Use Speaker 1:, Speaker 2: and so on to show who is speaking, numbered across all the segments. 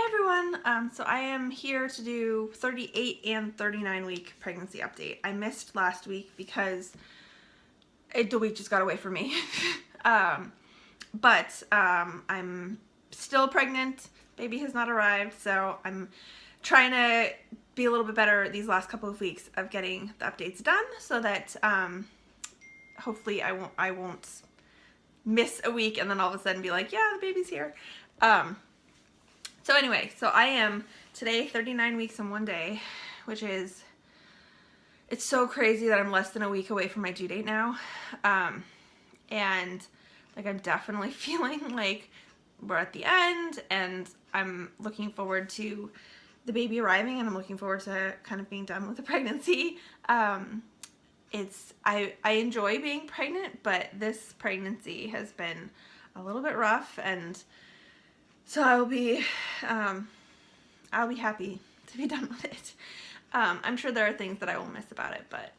Speaker 1: everyone. So I am here to do 38 and 39 week pregnancy update. I missed last week because the week just got away from me. But I'm still pregnant. Baby has not arrived, so I'm trying to be a little bit better these last couple of weeks of getting the updates done so that hopefully I won't miss a week and then all of a sudden be like, yeah, the baby's here. So anyway, so I am today 39 weeks and 1 day, which is, it's so crazy that I'm less than a week away from my due date now. And like I'm definitely feeling like we're at the end, and I'm looking forward to the baby arriving, and I'm looking forward to kind of being done with the pregnancy. I enjoy being pregnant, but this pregnancy has been a little bit rough, and so I'll be happy to be done with it. I'm sure there are things that I will miss about it, but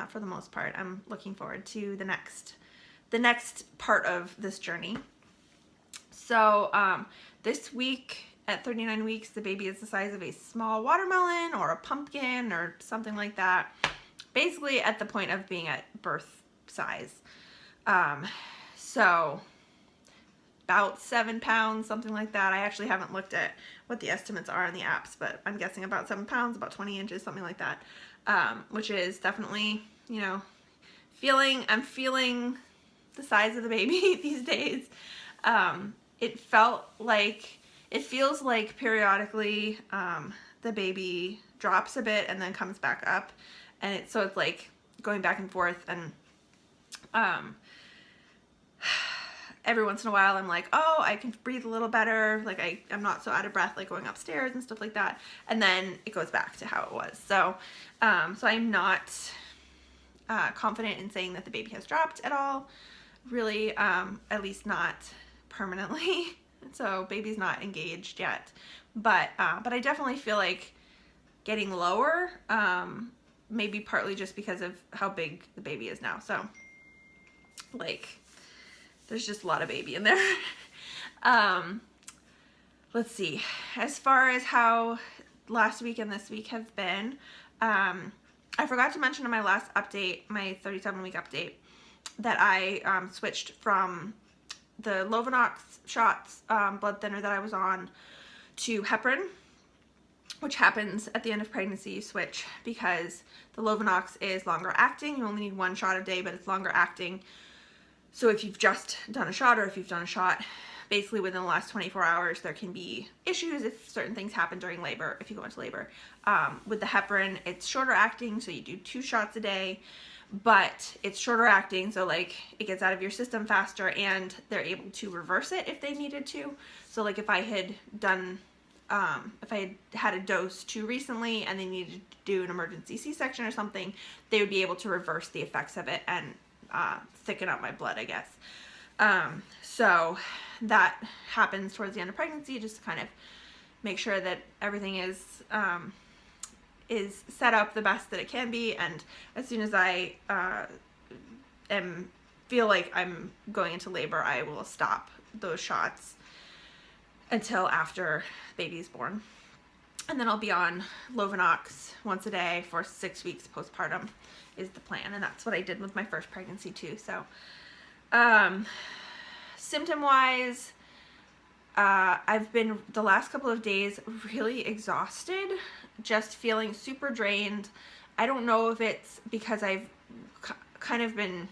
Speaker 1: for the most part, I'm looking forward to the next part of this journey. So this week at 39 weeks, the baby is the size of a small watermelon or a pumpkin or something like that. Basically at the point of being at birth size. So about 7 pounds, something like that. I actually haven't looked at what the estimates are in the apps, but I'm guessing about 7 pounds, about 20 inches, something like that. Which is definitely, you know, I'm feeling the size of the baby these days. It feels like periodically the baby drops a bit and then comes back up, and so it's like going back and forth, and every once in a while I'm like, oh, I can breathe a little better, like I'm not so out of breath like going upstairs and stuff like that, and then it goes back to how it was. So so I'm not confident in saying that the baby has dropped at all, really, at least not permanently. So baby's not engaged yet, but I definitely feel like getting lower, maybe partly just because of how big the baby is now. So like there's just a lot of baby in there. Let's see, as far as how last week and this week have been, I forgot to mention in my last update, my 37-week update, that I switched from the Lovenox shots, blood thinner that I was on, to heparin, which happens at the end of pregnancy. You switch because the Lovenox is longer acting. You only need 1 shot a day, but it's longer acting. So if you've just done a shot, or if you've done a shot basically within the last 24 hours, there can be issues if certain things happen during labor, if you go into labor. With the heparin, it's shorter acting, so you do 2 shots a day, but it's shorter acting, so like it gets out of your system faster, and they're able to reverse it if they needed to. So like if I had done, if I had a dose too recently and they needed to do an emergency C-section or something, they would be able to reverse the effects of it and thicken up my blood, I guess. So that happens towards the end of pregnancy, just to kind of make sure that everything is set up the best that it can be. And as soon as I feel like I'm going into labor, I will stop those shots until after baby's born, and then I'll be on Lovenox once a day for 6 weeks postpartum is the plan, and that's what I did with my first pregnancy too. So symptom wise, I've been the last couple of days really exhausted, just feeling super drained. I don't know if it's because I've been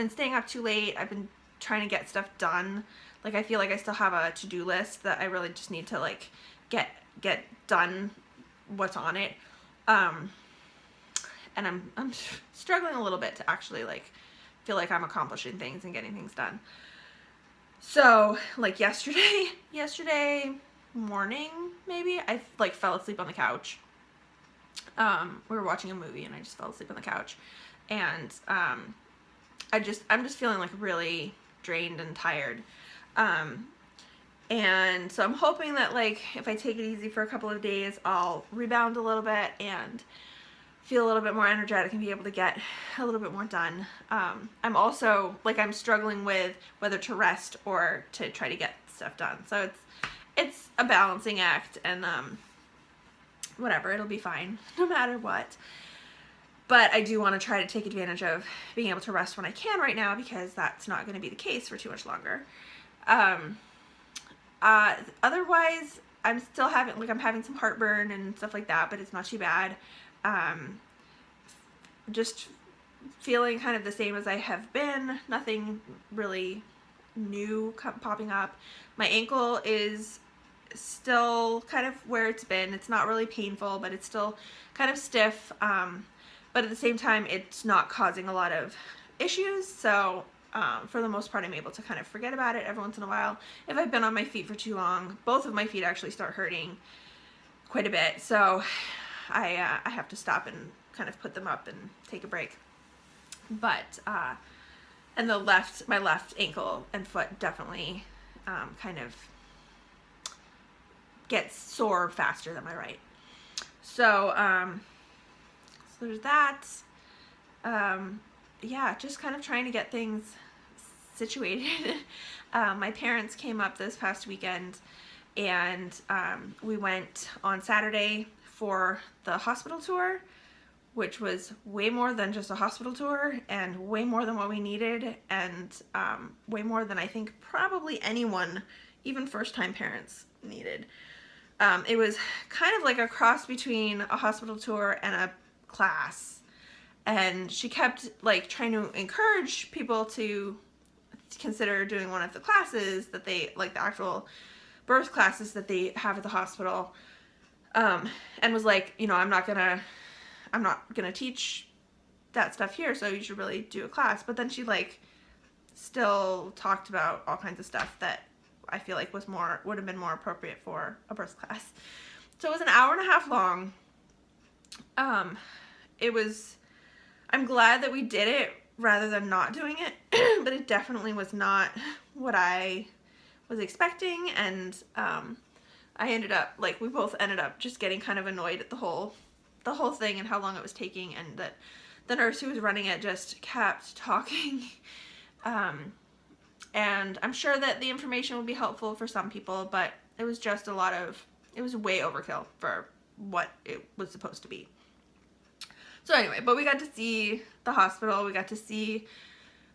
Speaker 1: staying up too late. I've been trying to get stuff done. Like I feel like I still have a to-do list that I really just need to like get done what's on it. And I'm struggling a little bit to actually like feel like I'm accomplishing things and getting things done. So like yesterday morning, maybe, I like fell asleep on the couch. We were watching a movie and I just fell asleep on the couch, and I'm just feeling like really drained and tired. And so I'm hoping that like if I take it easy for a couple of days, I'll rebound a little bit and feel a little bit more energetic and be able to get a little bit more done. I'm also, like, I'm struggling with whether to rest or to try to get stuff done. So it's a balancing act, and whatever, it'll be fine no matter what. But I do want to try to take advantage of being able to rest when I can right now, because that's not going to be the case for too much longer. Otherwise, I'm still having, like, I'm having some heartburn and stuff like that, but it's not too bad. Just feeling kind of the same as I have been. Nothing really new popping up. My ankle is still kind of where it's been. It's not really painful, but it's still kind of stiff. But at the same time, it's not causing a lot of issues. So for the most part, I'm able to kind of forget about it every once in a while. If I've been on my feet for too long, both of my feet actually start hurting quite a bit. So I have to stop and kind of put them up and take a break. But and my left ankle and foot definitely kind of gets sore faster than my right. So so there's that. Yeah, just kind of trying to get things situated. My parents came up this past weekend, and we went on Saturday for the hospital tour, which was way more than just a hospital tour, and way more than what we needed, and way more than I think probably anyone, even first-time parents, needed. It was kind of like a cross between a hospital tour and a class, and she kept like trying to encourage people to consider doing one of the classes that they, like the actual birth classes that they have at the hospital, and was like, you know, I'm not gonna teach that stuff here, so you should really do a class. But then she like still talked about all kinds of stuff that I feel like would have been more appropriate for a birth class. So it was an hour and a half long. I'm glad that we did it rather than not doing it, but it definitely was not what I was expecting, and we both ended up just getting kind of annoyed at the whole thing and how long it was taking, and that the nurse who was running it just kept talking. And I'm sure that the information will be helpful for some people, but it was just it was way overkill for what it was supposed to be. So anyway, but we got to see the hospital, we got to see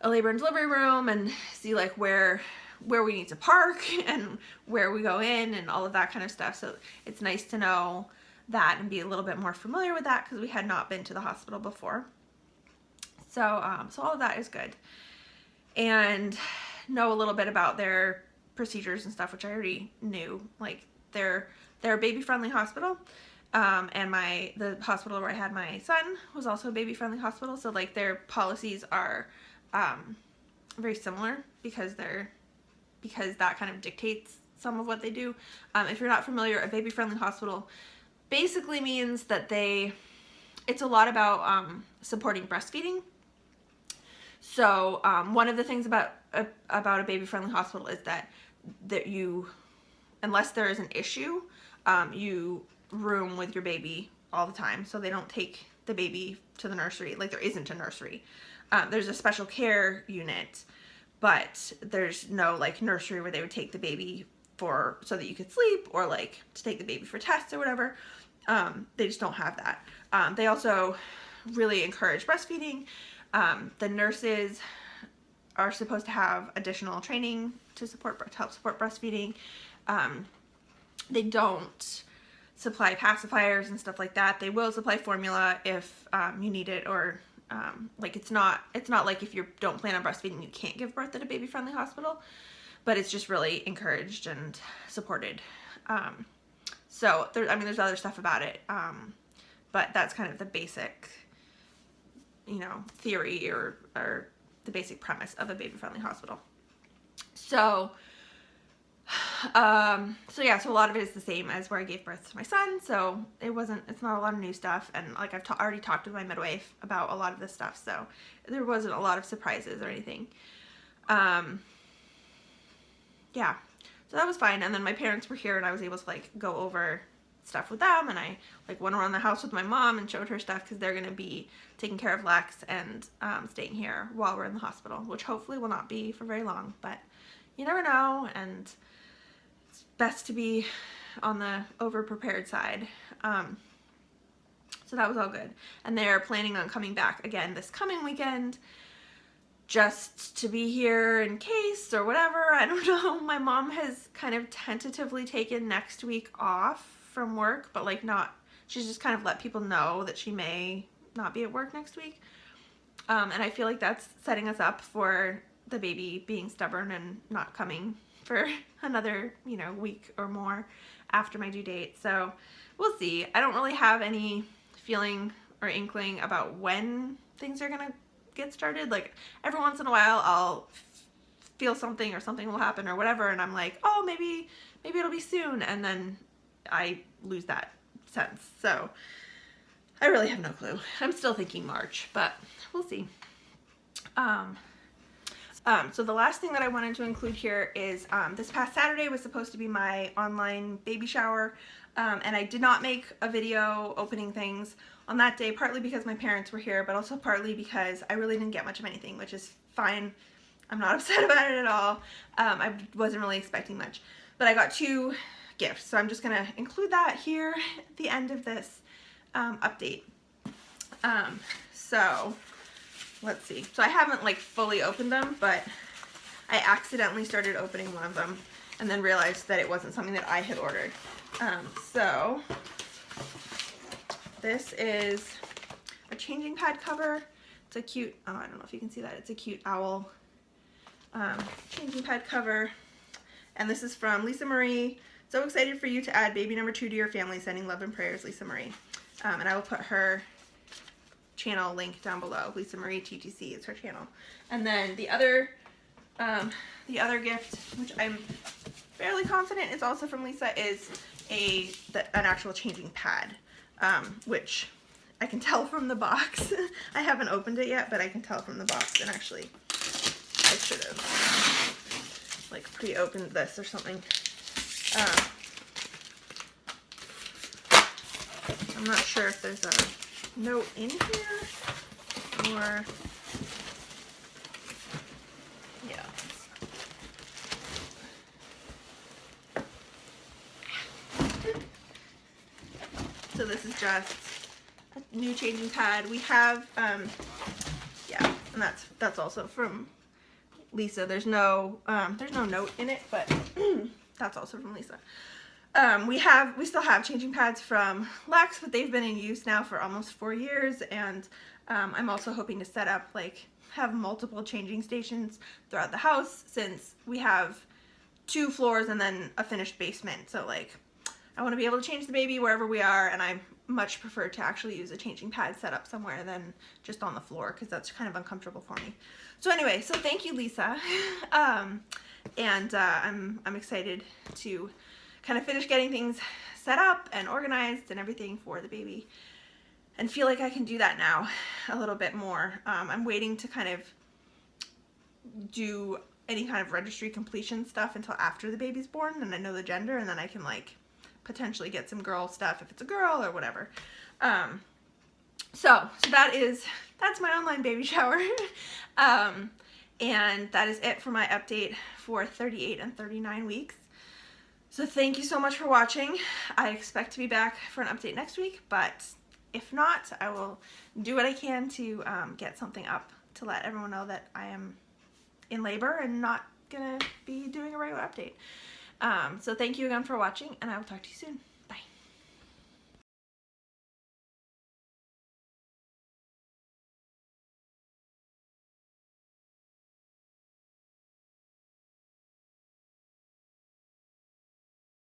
Speaker 1: a labor and delivery room, and see like where we need to park and where we go in and all of that kind of stuff. So it's nice to know that and be a little bit more familiar with that, because we had not been to the hospital before. So all of that is good. And know a little bit about their procedures and stuff, which I already knew. Like they're a baby-friendly hospital, and the hospital where I had my son was also a baby-friendly hospital. So like their policies are very similar, because that kind of dictates some of what they do. If you're not familiar, a baby-friendly hospital basically means that it's a lot about supporting breastfeeding. So one of the things about a baby-friendly hospital is that you, unless there is an issue, you room with your baby all the time. So they don't take the baby to the nursery. Like there isn't a nursery. There's a special care unit, but there's no like nursery where they would take the baby so that you could sleep, or like to take the baby for tests or whatever. They just don't have that. They also really encourage breastfeeding. The nurses are supposed to have additional training to help support breastfeeding. They don't supply pacifiers and stuff like that. They will supply formula if you need it, or like it's not like if you don't plan on breastfeeding you can't give birth at a baby-friendly hospital, but it's just really encouraged and supported. So there's other stuff about it, but that's kind of the basic, theory or the basic premise of a baby-friendly hospital. So so a lot of it is the same as where I gave birth to my son, so it's not a lot of new stuff, and like I've already talked with my midwife about a lot of this stuff, so there wasn't a lot of surprises or anything. Yeah, so that was fine. And then my parents were here, and I was able to like go over stuff with them, and I like went around the house with my mom and showed her stuff, because they're going to be taking care of Lex and staying here while we're in the hospital, which hopefully will not be for very long, but you never know. And it's best to be on the over-prepared side. So that was all good. And they're planning on coming back again this coming weekend just to be here in case or whatever. I don't know. My mom has kind of tentatively taken next week off from work, but like not, she's just kind of let people know that she may not be at work next week. And I feel like that's setting us up for the baby being stubborn and not coming for another, you know, week or more after my due date. So we'll see. I don't really have any feeling or inkling about when things are gonna get started. Like every once in a while I'll feel something or something will happen or whatever, and I'm like, oh, maybe it'll be soon, and then I lose that sense. So I really have no clue. I'm still thinking March, but we'll see. So the last thing that I wanted to include here is this past Saturday was supposed to be my online baby shower, and I did not make a video opening things on that day, partly because my parents were here, but also partly because I really didn't get much of anything, which is fine. I'm not upset about it at all. I wasn't really expecting much, but I got 2 gifts, so I'm just gonna include that here at the end of this update. So let's see. So I haven't like fully opened them, but I accidentally started opening one of them and then realized that it wasn't something that I had ordered. So this is a changing pad cover. It's a cute, oh, I don't know if you can see that. It's a cute owl changing pad cover. And this is from Lisa Marie. So excited for you to add baby number 2 to your family. Sending love and prayers, Lisa Marie. And I will put her channel link down below. Lisa Marie TTC is her channel. And then the other gift, which I'm fairly confident is also from Lisa, is an actual changing pad, which I can tell from the box. I haven't opened it yet, but I can tell from the box. And actually, I should have like pre-opened this or something. I'm not sure if there's a note in here or, yeah. So this is just a new changing pad. We have, yeah, and that's also from Lisa. There's no note in it, but that's also from Lisa. We still have changing pads from Lex, but they've been in use now for almost 4 years, and I'm also hoping to set up, like, have multiple changing stations throughout the house, since we have 2 floors and then a finished basement. So like, I want to be able to change the baby wherever we are, and I much prefer to actually use a changing pad set up somewhere than just on the floor, because that's kind of uncomfortable for me. So anyway, so thank you, Lisa. And I'm excited to kind of finish getting things set up and organized and everything for the baby, and feel like I can do that now a little bit more. I'm waiting to kind of do any kind of registry completion stuff until after the baby's born and I know the gender, and then I can like potentially get some girl stuff if it's a girl or whatever. So that's my online baby shower. And that is it for my update for 38 and 39 weeks. So thank you so much for watching. I expect to be back for an update next week, but if not, I will do what I can to get something up to let everyone know that I am in labor and not gonna be doing a regular update. So thank you again for watching, and I will talk to you soon.